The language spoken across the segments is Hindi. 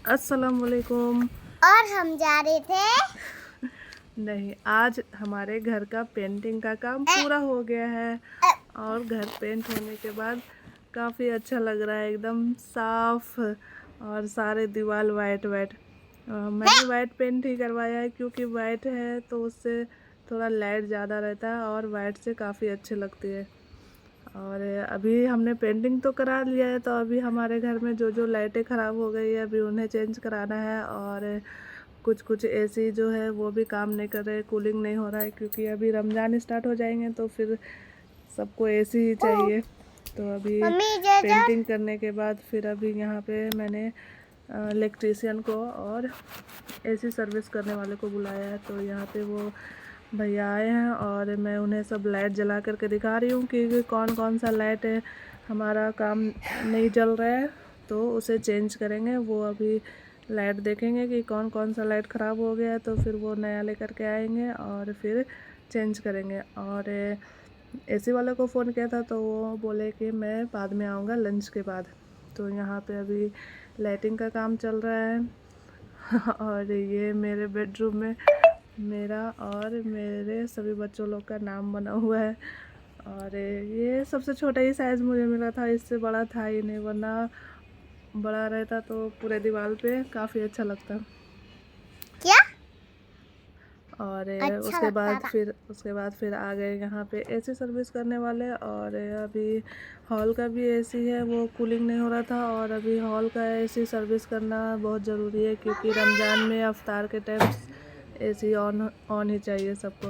अस्सलाम वालेकुम। और हम जा रहे थे नहीं, आज हमारे घर का पेंटिंग का काम पूरा हो गया है और घर पेंट होने के बाद काफ़ी अच्छा लग रहा है, एकदम साफ और सारे दीवार वाइट वाइट। मैंने वाइट पेंट ही करवाया है क्योंकि वाइट है तो उससे थोड़ा लाइट ज़्यादा रहता है और वाइट से काफ़ी अच्छी लगती है। और अभी हमने पेंटिंग तो करा लिया है, तो अभी हमारे घर में जो जो लाइटें ख़राब हो गई है अभी उन्हें चेंज कराना है। और कुछ एसी जो है वो भी काम नहीं कर रहे, कूलिंग नहीं हो रहा है क्योंकि अभी रमज़ान स्टार्ट हो जाएंगे तो फिर सबको एसी ही चाहिए। तो अभी पेंटिंग करने के बाद फिर अभी यहाँ पे मैंने इलेक्ट्रीशियन को और एसी सर्विस करने वाले को बुलाया है। तो यहाँ पे वो भैया आए हैं और मैं उन्हें सब लाइट जला करके दिखा रही हूँ कि कौन कौन सा लाइट है हमारा काम नहीं चल रहा है तो उसे चेंज करेंगे। वो अभी लाइट देखेंगे कि कौन कौन सा लाइट ख़राब हो गया है तो फिर वो नया लेकर के आएंगे और फिर चेंज करेंगे। और एसी वाले को फ़ोन किया था तो वो बोले कि मैं बाद में आऊँगा लंच के बाद। तो यहाँ पे अभी लाइटिंग का काम चल रहा है और ये मेरे बेडरूम में मेरा और मेरे सभी बच्चों लोग का नाम बना हुआ है। और ये सबसे छोटा ही साइज़ मुझे मिला था, इससे बड़ा था ही नहीं, वरना बड़ा रहता तो पूरे दीवार पे काफ़ी अच्छा लगता। क्या और अच्छा उसके बाद फिर आ गए यहाँ पे एसी सर्विस करने वाले। और अभी हॉल का भी एसी है, वो कूलिंग नहीं हो रहा था और अभी हॉल का एसी सर्विस करना बहुत ज़रूरी है क्योंकि रमज़ान में अफ्तार के टाइम एसी ऑन ही चाहिए सबको।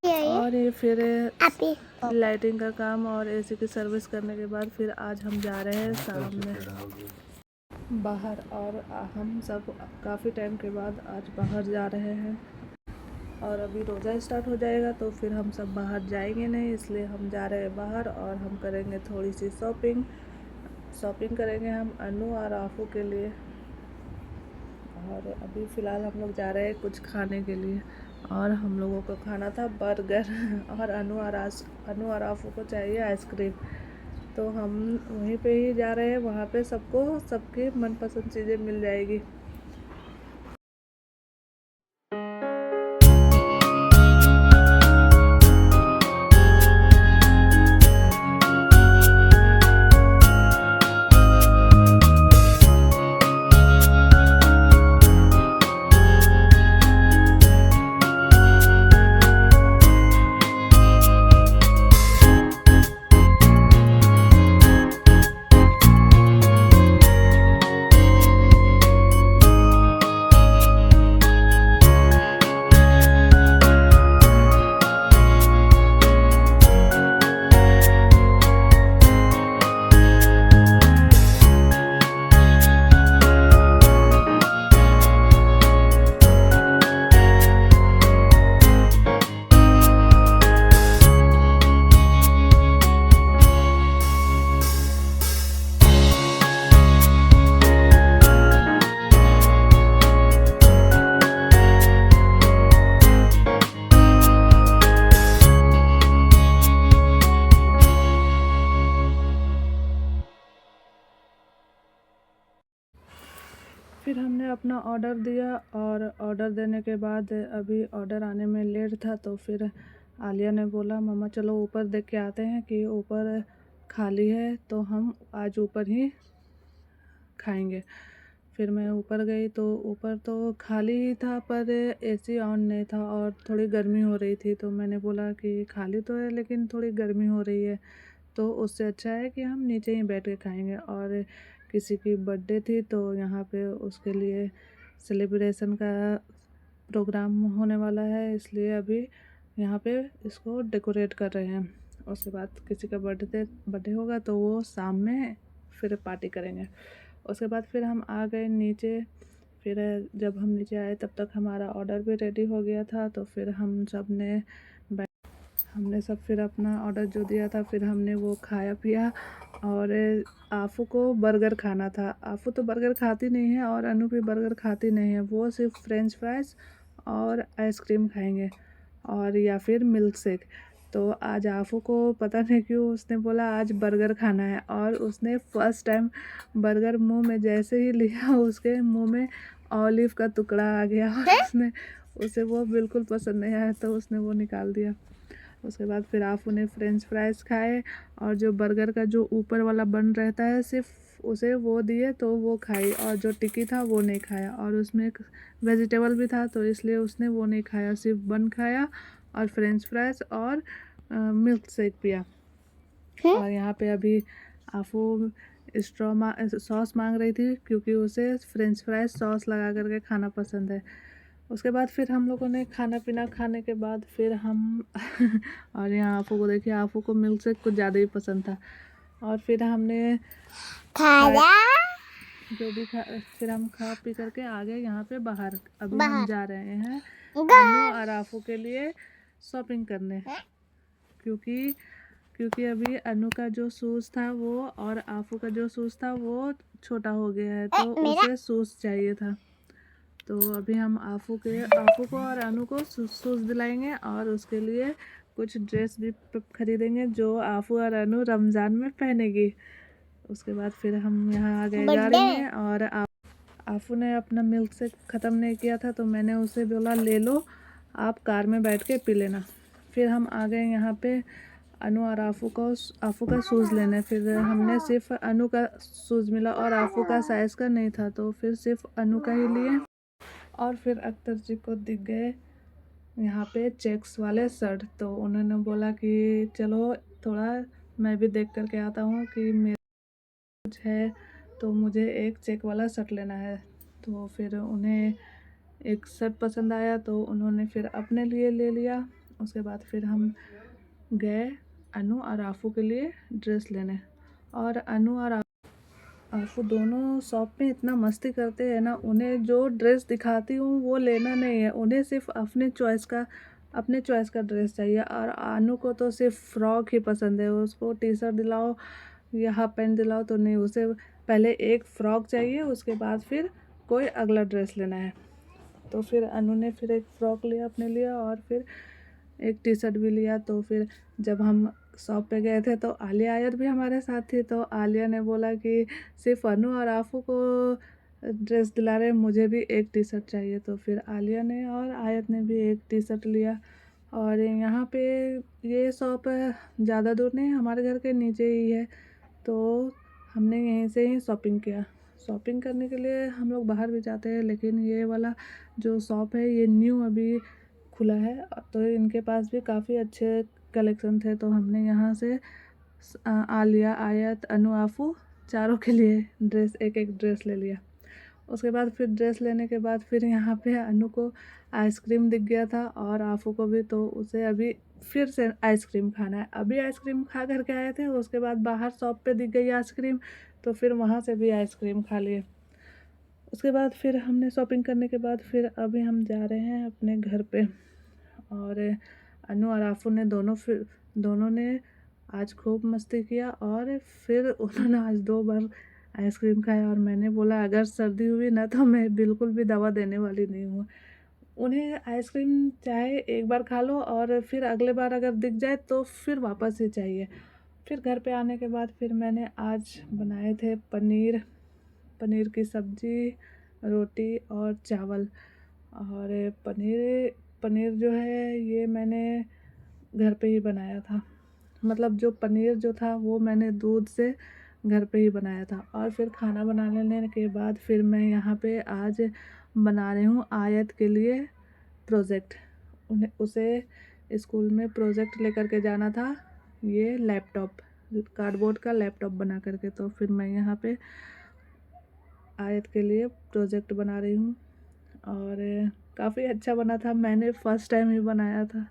और ये फिर लाइटिंग का काम और एसी की सर्विस करने के बाद फिर आज हम जा रहे हैं शाम में बाहर। और हम सब काफ़ी टाइम के बाद आज बाहर जा रहे हैं और अभी रोज़ा स्टार्ट हो जाएगा तो फिर हम सब बाहर जाएंगे नहीं, इसलिए हम जा रहे हैं बाहर और हम करेंगे थोड़ी सी शॉपिंग करेंगे हम अनु और आफू के लिए। और अभी फ़िलहाल हम लोग जा रहे हैं कुछ खाने के लिए और हम लोगों को खाना था बर्गर और अनु और आफू को चाहिए आइसक्रीम। तो हम वहीं पे ही जा रहे हैं, वहाँ पे सबको सबकी मनपसंद चीज़ें मिल जाएगी। फिर हमने अपना ऑर्डर दिया और ऑर्डर देने के बाद अभी ऑर्डर आने में लेट था तो फिर आलिया ने बोला मम्मा चलो ऊपर देख के आते हैं कि ऊपर खाली है तो हम आज ऊपर ही खाएंगे। फिर मैं ऊपर गई तो ऊपर तो खाली ही था पर एसी ऑन नहीं था और थोड़ी गर्मी हो रही थी। तो मैंने बोला कि खाली तो है लेकिन थोड़ी गर्मी हो रही है तो उससे अच्छा है कि हम नीचे ही बैठ के खाएंगे। और किसी की बर्थडे थी तो यहाँ पे उसके लिए सेलिब्रेशन का प्रोग्राम होने वाला है, इसलिए अभी यहाँ पे इसको डेकोरेट कर रहे हैं। उसके बाद किसी का बर्थडे होगा तो वो शाम में फिर पार्टी करेंगे। उसके बाद फिर हम आ गए नीचे। फिर जब हम नीचे आए तब तक हमारा ऑर्डर भी रेडी हो गया था तो फिर हमने सब फिर अपना ऑर्डर जो दिया था फिर हमने वो खाया पिया। और आफू को बर्गर खाना था, आफू तो बर्गर खाती नहीं है और अनु भी बर्गर खाती नहीं है, वो सिर्फ फ्रेंच फ्राइज़ और आइसक्रीम खाएंगे और या फिर मिल्क शेक। तो आज आफू को पता नहीं क्यों उसने बोला आज बर्गर खाना है, और उसने फर्स्ट टाइम बर्गर मुंह में जैसे ही लिया उसके मुंह में ऑलिव का टुकड़ा आ गया, और उसे वो बिल्कुल पसंद नहीं आया, तो उसने वो निकाल दिया। उसके बाद फिर आफू ने फ्रेंच फ्राइज़ खाए, और जो बर्गर का जो ऊपर वाला बन रहता है सिर्फ उसे वो दिए तो वो खाई, और जो टिक्की था वो नहीं खाया, और उसमें एक वेजिटेबल भी था तो इसलिए उसने वो नहीं खाया, सिर्फ बन खाया और फ्रेंच फ्राइज़ और मिल्क शेक पिया। और यहाँ पे अभी आफू सॉस मांग रही थी, क्योंकि उसे फ्रेंच फ्राइज सॉस लगा करके खाना पसंद है। उसके बाद फिर हम लोगों ने खाना पीना खाने के बाद फिर हम और यहाँ आफू को देखिए, आफू को मिल्क शेक कुछ ज़्यादा ही पसंद था, और फिर हमने खाया जो भी फिर हम खा पी करके आ गए यहाँ पे बाहर। अभी हम बाहर जा रहे हैं अनु और आफू के लिए शॉपिंग करने, क्योंकि अभी अनु का जो शूज़ था वो और आफू का जो शूज़ था वो छोटा हो गया है, तो उसे शूज़ चाहिए था। तो अभी हम आफू को और अनु को शूज़ दिलाएंगे, और उसके लिए कुछ ड्रेस भी खरीदेंगे जो आफू और अनु रमज़ान में पहनेगी। उसके बाद फिर हम यहाँ आ गए गाड़ी में, और आफू ने अपना मिल्क शेक ख़त्म नहीं किया था, तो मैंने उसे बोला ले लो, आप कार में बैठ के पी लेना। फिर हम आ गए यहाँ पे अनु और आफू का शूज़ लेने। फिर हमने सिर्फ अनु का शूज़ मिला और आफू का साइज़ का नहीं था, तो फिर सिर्फ अनु का ही लिए। और फिर अख्तर जी को दिख गए यहाँ पे चेक्स वाले शर्ट, तो उन्होंने बोला कि चलो थोड़ा मैं भी देख करके आता हूँ कि मेरा कुछ है, तो मुझे एक चेक वाला शर्ट लेना है। तो फिर उन्हें एक शर्ट पसंद आया, तो उन्होंने फिर अपने लिए ले लिया। उसके बाद फिर हम गए अनु और आफू के लिए ड्रेस लेने, और अनु और आफू दोनों शॉप में इतना मस्ती करते हैं ना, उन्हें जो ड्रेस दिखाती हूँ वो लेना नहीं है, उन्हें सिर्फ अपने चॉइस का ड्रेस चाहिए। और अनु को तो सिर्फ फ्रॉक ही पसंद है, उसको टी शर्ट दिलाओ या हाफ पैंट दिलाओ तो नहीं, उसे पहले एक फ़्रॉक चाहिए, उसके बाद फिर कोई अगला ड्रेस लेना है। तो फिर अनु ने फिर एक फ़्रॉक लिया अपने लिए, और फिर एक टी शर्ट भी लिया। तो फिर जब हम शॉप पे गए थे तो आलिया आयत भी हमारे साथ थी, तो आलिया ने बोला कि सिर्फ अनु और आफू को ड्रेस दिला रहे, मुझे भी एक टी शर्ट चाहिए। तो फिर आलिया ने और आयत ने भी एक टी शर्ट लिया। और यहाँ पे ये शॉप ज़्यादा दूर नहीं, हमारे घर के नीचे ही है, तो हमने यहीं से ही शॉपिंग किया। शॉपिंग करने के लिए हम लोग बाहर भी जाते हैं, लेकिन ये वाला जो शॉप है ये न्यू अभी खुला है, तो इनके पास भी काफ़ी अच्छे कलेक्शन थे, तो हमने यहाँ से आलिया आयत अनु आफू चारों के लिए एक एक ड्रेस ले लिया। उसके बाद फिर ड्रेस लेने के बाद फिर यहाँ पे अनु को आइसक्रीम दिख गया था, और आफू को भी, तो उसे अभी फिर से आइसक्रीम खाना है। अभी आइसक्रीम खा करके आए थे, उसके बाद बाहर शॉप पे दिख गई आइसक्रीम, तो फिर वहाँ से भी आइसक्रीम खा लिए। उसके बाद फिर हमने शॉपिंग करने के बाद फिर अभी हम जा रहे हैं अपने घर पे। और अनु और आफू ने दोनों ने आज खूब मस्ती किया, और फिर उन्होंने आज 2 बार आइसक्रीम खाया, और मैंने बोला अगर सर्दी हुई ना तो मैं बिल्कुल भी दवा देने वाली नहीं हूँ। उन्हें आइसक्रीम चाहे एक बार खा लो, और फिर अगले बार अगर दिख जाए तो फिर वापस ही चाहिए। फिर घर पे आने के बाद फिर मैंने आज बनाए थे पनीर की सब्ज़ी, रोटी और चावल। और पनीर जो है ये मैंने घर पे ही बनाया था, मतलब जो पनीर जो था वो मैंने दूध से घर पे ही बनाया था। और फिर खाना बना लेने के बाद फिर मैं यहाँ पे आज बना रही हूँ आयत के लिए प्रोजेक्ट। उसे स्कूल में प्रोजेक्ट लेकर के जाना था, ये लैपटॉप, कार्डबोर्ड का लैपटॉप बना करके। तो फिर मैं यहाँ पे आयत के लिए प्रोजेक्ट बना रही हूँ, और काफ़ी अच्छा बना था, मैंने फ़र्स्ट टाइम ही बनाया था।